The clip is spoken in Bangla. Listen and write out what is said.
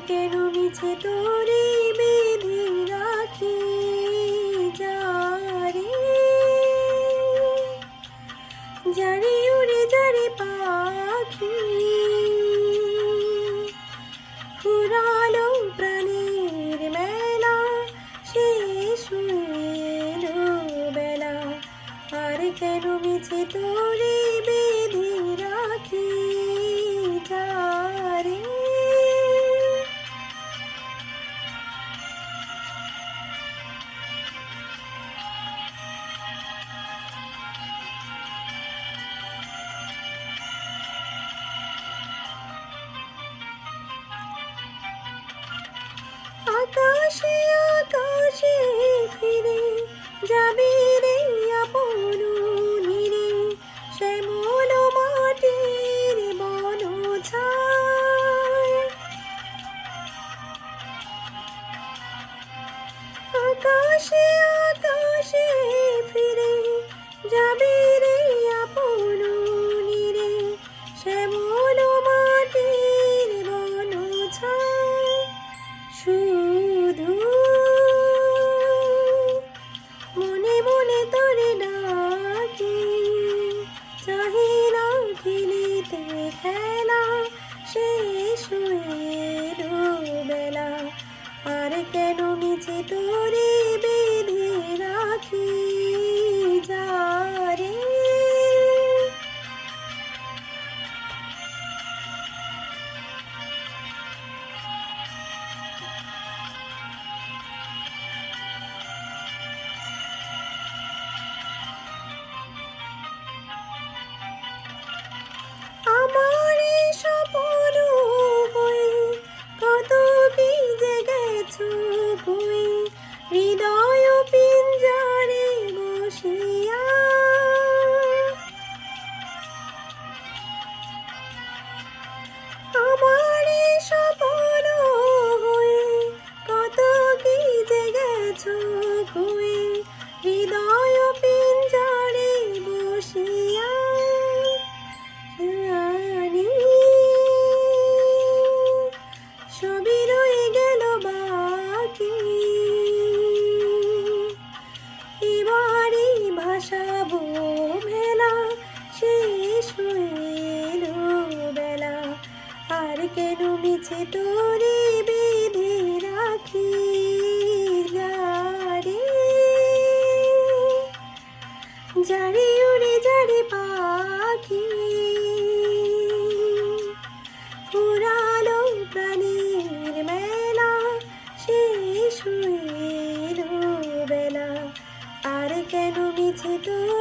কেন মিছে তোরে বেঁধে রাখি যারে, যারে উড়ে যারে পাখি ফুরালো প্রাণের মেলা, শেষ হয়ে এলো বেলা। আর কেন মিছে তোরে বেঁধে রাখি যারে। আকাশে আকাশে ফিরে যাবে রে আপন নীরে, শ্যামল মাটির বন ছায়। আকাশে আকাশে ফিরে যাবে রে আপন নীরে, শ্যামল মাটির বন ছায়। শুধু মনে মনে তোরে ডাকি, চাহি না খেলিতে খেলা, শেষ হয়ে এলো বেলা। আর কেন মিছে তোরে বেঁধে রাখি যারে। আমার স্বপ্ন হয়ে কত কি যে গেছো বই, হৃদয় পিঞ্জরে বসিয়া। আমার স্বপ্ন হয়ে কত কি যে গেছো বই, হৃদয় পিঞ্জরে বসিয়া। সবই রয়ে গেল বাকি, এবারই ভাসাবো ভেলা, শেষ হয়ে এলো বেলা। আর কেন মিছে তোরে বেঁধে রাখি যারে, যারে উড়ে যারে পাখি ফুরালো প্রাণের মেলা, শেষ হয়ে এলো বেলা। আর কেন মিছে তোরে